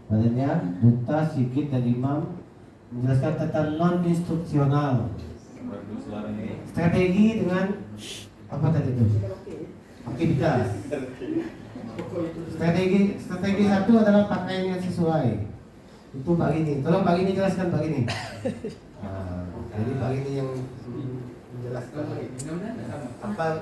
Badannya Duta Sikit dan Imam menjelaskan tentang non-instruksional. Strategi dengan apa tadi itu? Aktivitas. Strategi satu adalah pakaian yang sesuai. Itu Mbak Gini. Tolong Mbak Gini jelaskan Mbak Gini. Jadi Mbak Gini yang menjelaskan apa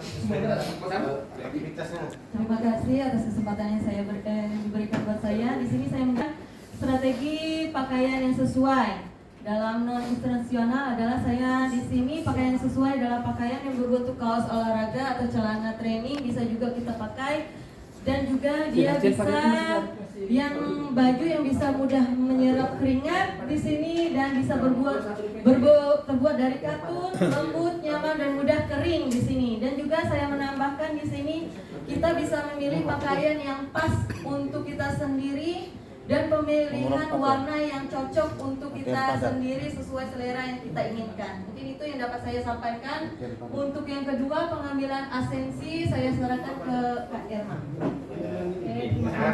aktivitasnya. Terima kasih atas kesempatan yang diberikan buat saya. Di sini saya memberikan strategi pakaian yang sesuai. Dalam non instruksional adalah saya di sini pakaian yang sesuai adalah pakaian yang berbentuk kaos olahraga atau celana training, bisa juga kita pakai, dan juga dia bisa yang baju yang bisa mudah menyerap keringat di sini dan bisa terbuat dari katun, lembut, nyaman dan mudah kering di sini. Dan juga saya menambahkan di sini kita bisa memilih pakaian yang pas untuk kita sendiri dan pemilihan warna yang cocok untuk kita sendiri sesuai selera yang kita inginkan. Mungkin itu yang dapat saya sampaikan. Untuk yang kedua, pengambilan asensi, saya serahkan ke Kak Irma.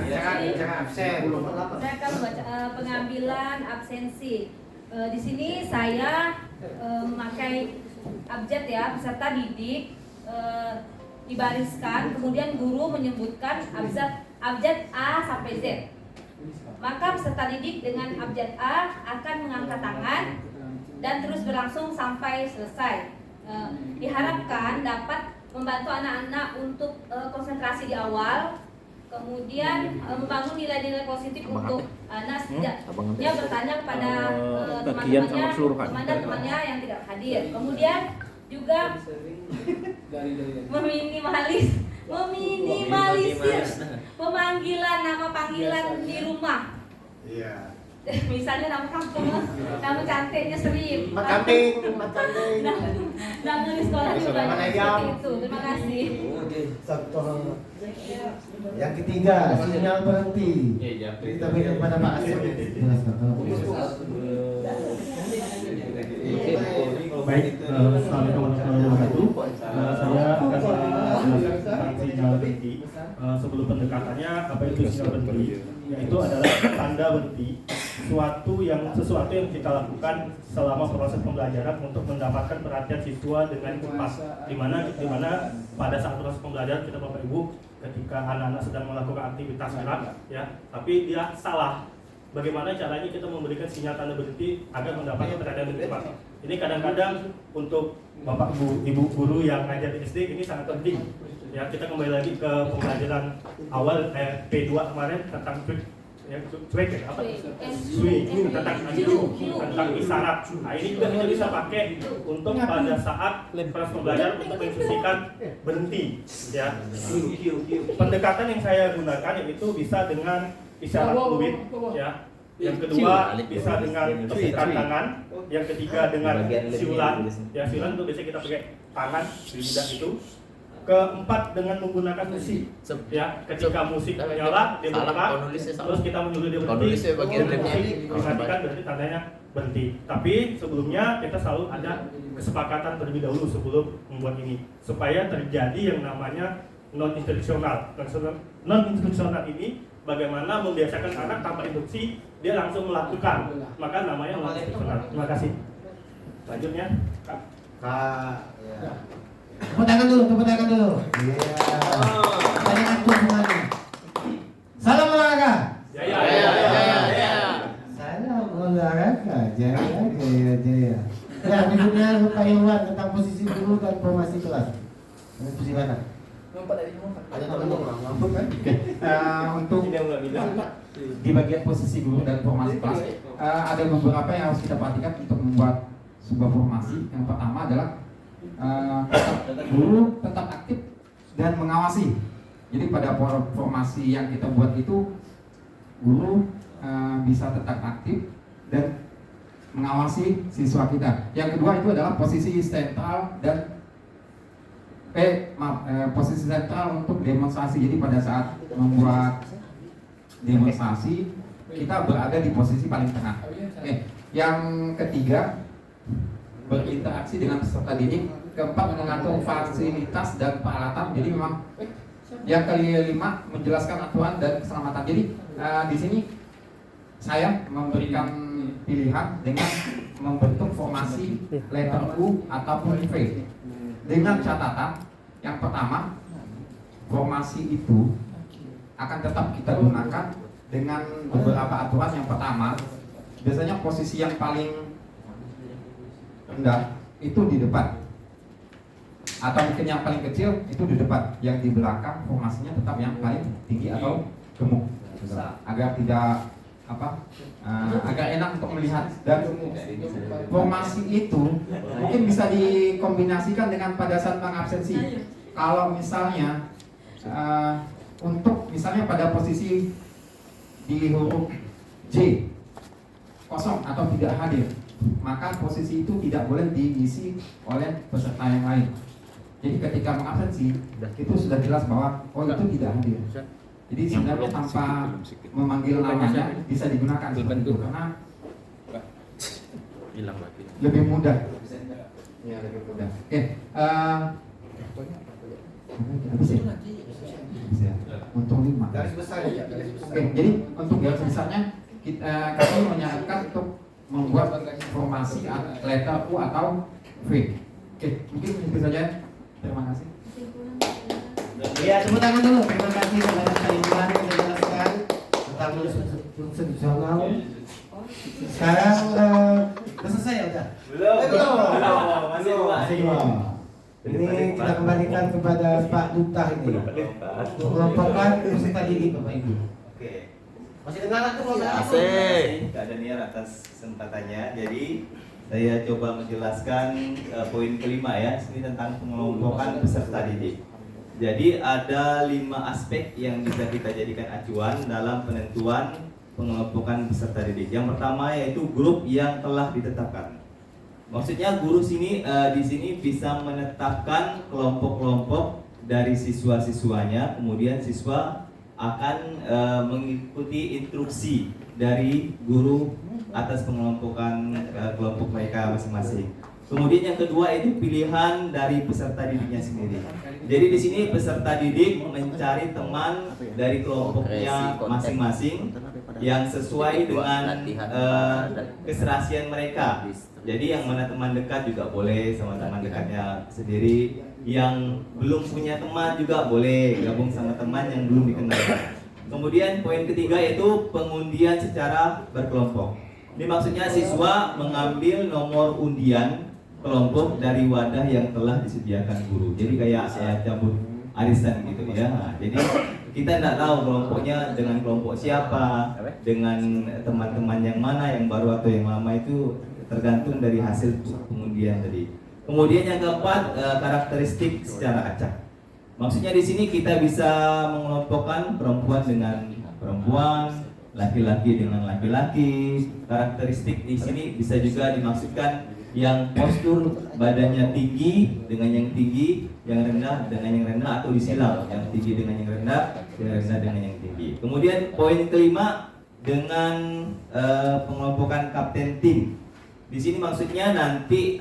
Jangan absen. Saya akan membaca pengambilan absensi. Di sini saya memakai abjad ya, peserta didik dibariskan, kemudian guru menyebutkan abjad A sampai Z. Maka peserta didik dengan abjad A akan mengangkat tangan dan terus berlangsung sampai selesai. Diharapkan dapat membantu anak-anak untuk konsentrasi di awal, kemudian membangun nilai-nilai positif untuk anak, setidaknya bertanya kepada teman-temannya yang tidak hadir. Kemudian juga meminimalisir pemanggilan nama panggilan di rumah. Iya. Misalnya nama kampung, nama cantiknya Serip, Nama di sekolah juga banyak seperti itu. Terima kasih. Yang ketiga, sinyal berhenti. Kita berikan kepada Pak Asep. Baik, Assalamualaikum warahmatullahi wabarakatuh. Saya akan menjelaskan tentang sinyal berhenti. Sebelum pendekatannya, apa itu sinyal berhenti? Yaitu adalah tanda berhenti sesuatu yang kita lakukan selama proses pembelajaran untuk mendapatkan perhatian siswa dengan cepat. Di mana pada saat proses pembelajaran kita Bapak Ibu, ketika anak-anak sedang melakukan aktivitas gerak, ya, tapi dia salah. Bagaimana caranya kita memberikan sinyal tanda berhenti agar mendapatkan perhatian lebih cepat? Ini kadang-kadang untuk Bapak Ibu guru yang ngajar di SD ini sangat penting. Ya, kita kembali lagi ke pembelajaran awal P2 kemarin tentang cuek ya, apa? Swing, tentang isyarat. Nah, ini juga kita bisa pakai untuk pada saat proses pembelajaran untuk menginstruksikan berhenti. Ya. Pendekatan yang saya gunakan yaitu bisa dengan isyarat fluid, ya. Yang kedua bisa dengan tepukan tangan, yang ketiga dengan siulan. Ya, siulan itu biasanya kita pakai tangan di lidah itu. Keempat dengan menggunakan musik, ya. Ketika musik menyala, dia bergerak, terus kita menyuruh dia berhenti. Dimatikan berarti tandanya berhenti. Tapi sebelumnya kita selalu ada kesepakatan terlebih dahulu sebelum membuat ini, supaya terjadi yang namanya non instruksional. Non instruksional ini bagaimana membiasakan anak tanpa instruksi dia langsung melakukan, maka namanya non instruksional. Terima kasih. Lanjutnya, Kak. Ya. Tepuk tangan dulu. Iya. Tanyakan tuh semuanya. Salam olahraga. Ya. Salam olahraga. Jaya. Ya, berikutnya Pak Irwan tentang posisi guru dan formasi kelas. Posisi mana? Ada ngomong kan? Untuk di bagian posisi guru dan formasi kelas ada beberapa yang harus kita perhatikan untuk membuat sebuah formasi. Yang pertama adalah guru tetap aktif dan mengawasi. Jadi pada formasi yang kita buat itu guru bisa tetap aktif dan mengawasi siswa kita. Yang kedua itu adalah posisi sentral dan posisi sentral untuk demonstrasi. Jadi pada saat membuat demonstrasi kita berada di posisi paling tengah. Yang ketiga berinteraksi dengan peserta didik. Keempat mengatur fasilitas dan peralatan. Jadi memang yang kelima menjelaskan aturan dan keselamatan. Jadi di sini saya memberikan pilihan dengan membentuk formasi letter U ataupun V dengan catatan yang pertama, formasi itu akan tetap kita gunakan dengan beberapa aturan. Yang pertama, biasanya posisi yang paling rendah itu di depan, atau mungkin yang paling kecil itu di depan, yang di belakang formasinya tetap yang paling tinggi atau gemuk, agar tidak agar enak untuk melihat. Dan formasi itu mungkin bisa dikombinasikan dengan pada saat mengabsensi. Kalau misalnya untuk misalnya pada posisi di huruf J kosong atau tidak hadir, maka posisi itu tidak boleh diisi oleh peserta yang lain. Jadi ketika mengabsensi itu sudah jelas bahwa itu tidak hadir. Jadi sebenarnya tanpa memanggil namanya bisa digunakan seperti itu, karena lebih mudah. Ya, lebih mudah. Oke, untuk 5. Garis besar ya. Oke, jadi untuk garis besarnya kami menyarankan untuk membuat formasi letter U atau V. Oke, mungkin itu saja. Terima kasih. Ya, tepuk tangan dulu. Terima kasih kepada Pak Iwan yang menjelaskan tentang konstitusional. Sekarang udah selesai ya udah? Belum. Masih dua. Ini kita kembalikan kepada Pak Duta ini. Mengelompokkan peserta didik Bapak Ibu. Oke. Masih dengar tuh kalau Asik. Kak Daniel atas kesempatannya. Jadi saya coba menjelaskan poin kelima ya. Ini tentang pengelompokan peserta didik. Jadi ada 5 aspek yang bisa kita jadikan acuan dalam penentuan pengelompokan peserta didik. Yang pertama yaitu grup yang telah ditetapkan. Maksudnya guru di sini bisa menetapkan kelompok-kelompok dari siswa-siswanya, kemudian siswa akan mengikuti instruksi dari guru atas pengelompokan kelompok mereka masing-masing. Kemudian yang kedua itu pilihan dari peserta didiknya sendiri. Jadi di sini peserta didik mencari teman dari kelompoknya masing-masing yang sesuai dengan keserasian mereka. Jadi yang mana teman dekat juga boleh sama teman dekatnya sendiri. Yang belum punya teman juga boleh gabung sama teman yang belum dikenal. Kemudian poin ketiga yaitu pengundian secara berkelompok. Ini maksudnya siswa mengambil nomor undian kelompok dari wadah yang telah disediakan guru. Jadi kayak saya cabut arisan gitu ya. Nah, jadi kita tidak tahu kelompoknya dengan kelompok siapa, dengan teman-teman yang mana, yang baru atau yang lama, itu tergantung dari hasil pengundian tadi. Kemudian yang keempat, karakteristik secara acak. Maksudnya di sini kita bisa mengelompokkan perempuan dengan perempuan, laki-laki dengan laki-laki. Karakteristik di sini bisa juga dimaksudkan yang postur badannya tinggi dengan yang tinggi, yang rendah dengan yang rendah, atau disilang, yang tinggi dengan yang rendah, yang rendah dengan yang tinggi. Kemudian poin kelima dengan pengelompokan kapten tim. Di sini maksudnya nanti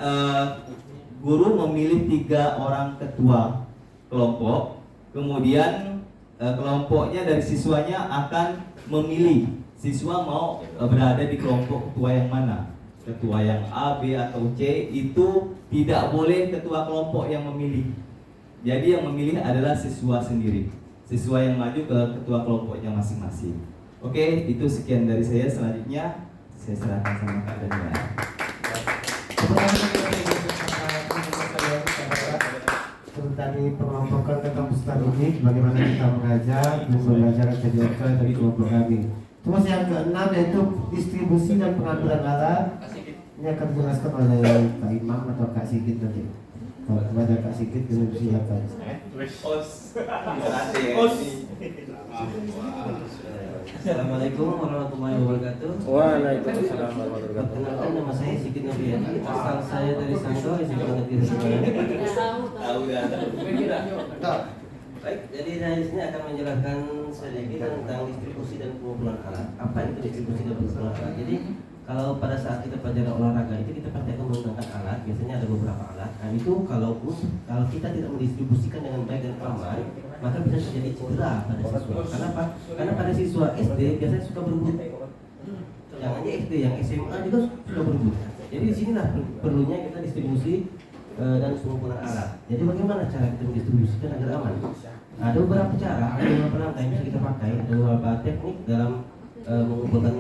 guru memilih 3 orang ketua kelompok, kemudian kelompoknya dari siswanya akan memilih siswa mau berada di kelompok ketua yang mana. Ketua yang A, B, atau C itu tidak boleh ketua kelompok yang memilih. Jadi yang memilih adalah siswa sendiri. Siswa yang maju ke ketua kelompoknya masing-masing. Oke, itu sekian dari saya. Selanjutnya saya serahkan sama Kak Daniel. Tadi pengelompokan tentang peserta didik, bagaimana kita mengajar dan belajar kegiatan dari kelompok kami. Terus yang keenam yaitu distribusi dan pengambilan alat. Ini akan dijelaskan oleh Kak Imam atau Kak Sigit nanti. Kalau kepada Kak Sigit, silakan. Assalamualaikum warahmatullahi wabarakatuh. Waalaikumsalam warahmatullahi wabarakatuh. Perkenalkan, nama saya Sigit Noviadi. Asal saya dari Sangdo, SMP Negeri Semarang. Baik, jadi saya di sini akan menjelaskan sedikit tentang distribusi dan pengumpulan alat. Apa itu distribusi dan pengumpulan alat? Jadi kalau pada saat kita pelajaran olahraga itu kita pasti akan menggunakan alat. Biasanya ada beberapa alat. Nah itu kalau kita tidak mendistribusikan dengan baik dan aman, maka bisa terjadi cedera pada siswa. Karena apa? Karena pada siswa SD biasanya suka berebut. SD, yang SMA juga sudah berebut. Jadi di sinilah perlunya kita distribusi dan pengumpulan alat. Jadi bagaimana cara kita mendistribusikan agar aman? Ada beberapa cara, ada beberapa langkah yang bisa kita pakai, ada beberapa teknik dalam mengumpulkan,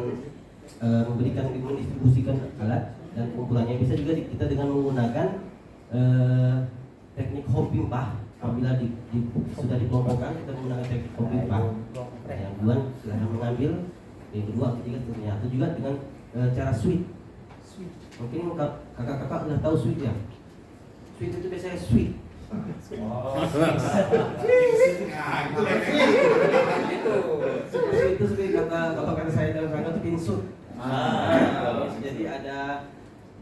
memberikan, mendistribusikan alat dan pengumpulannya. Bisa juga kita dengan menggunakan teknik home pimpah. Apabila sudah dikelompokkan, kita menggunakan teknik home pimpah. Yang kedua silahkan mengambil, yang kedua, ketiga, seterusnya. Atau juga dengan cara sweet. Mungkin kakak-kakak sudah tahu sweet ya. Sweet itu biasanya sweet. Itu seperti kata saya dalam rangka itu pinsut. Jadi ada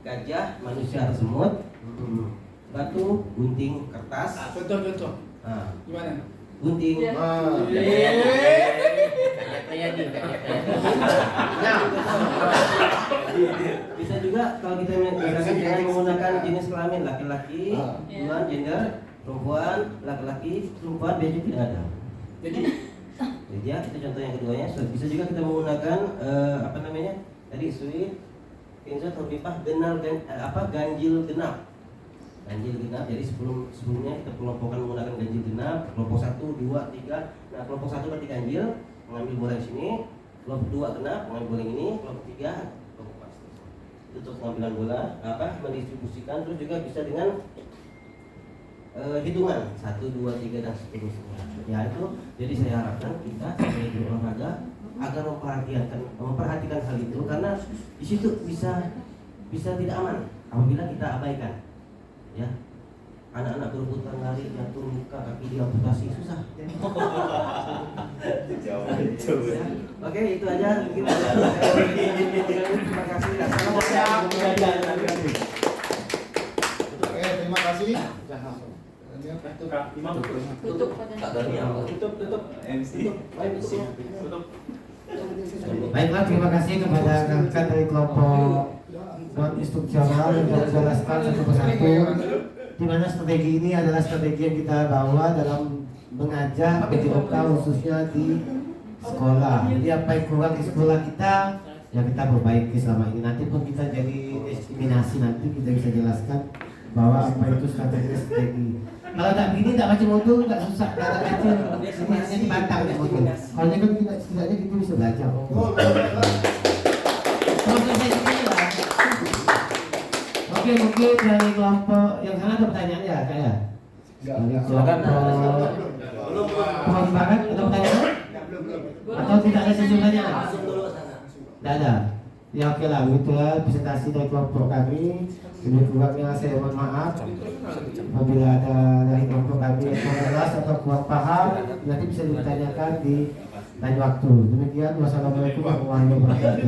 gajah, manusia semut, batu, gunting, kertas. Contoh. Gimana? Gunting. Bisa juga kalau kita dengan menggunakan jenis kelamin laki-laki, perempuan, gender, perempuan, laki-laki, perempuan, biasanya tidak ada. Jadi ya kita contoh yang keduanya. Bisa juga kita menggunakan tadi suit, pinsut, hormipah, ganjil genap. Ganjil genap. Jadi sebelumnya kita kelompokkan menggunakan ganjil genap. Kelompok 1, 2, 3. Nah, kelompok 1 berarti ganjil, mengambil bola di sini. Kelompok 2 genap, mengambil bola yang ini. Kelompok 3 kelompok pas. Itu untuk pengambilan bola, mendistribusikan. Terus juga bisa dengan hitungan 1, 2, 3 dan seterusnya. Ya itu. Jadi saya harapkan kita sebagai guru olahraga agar memperhatikan hal itu, karena di situ bisa tidak aman apabila kita abaikan. Ya, anak-anak berebutan lari, jatuh, luka, kaki diamputasi, susah. Oke, itu aja mungkin. Terima kasih. Assalamualaikum. Terima kasih. Tutup. MC. Baiklah, terima kasih kepada kakak dari kelompok non instruksional yang telah menjelaskan satu persatu di mana strategi ini adalah strategi yang kita bawa dalam mengajar PJOK khususnya di sekolah. Jadi apa yang kurang di sekolah kita ya kita perbaiki selama ini. Nanti pun kita jadi eksaminasi, nanti kita bisa jelaskan bahwa apa itu strategi. Kalau tak begini tak baca motor tak susah, tak kecil sebenarnya dibantang di motor. Kalau kan kita setidaknya kita bisa belajar. Oke, mungkin dari kelompok yang sana ada pertanyaan ya kak ya? Dari kelompok pohon barat ada pertanyaan? Atau tidak ada sesi pertanyaan? Tidak ada. Ya oke lah, itulah presentasi dari kelompok kami. Demi kurangnya saya mohon maaf. Apabila ada dari kelompok kami yang kurang jelas atau kurang paham, nanti bisa ditanyakan di lain waktu. Demikian, wassalamualaikum warahmatullahi wabarakatuh.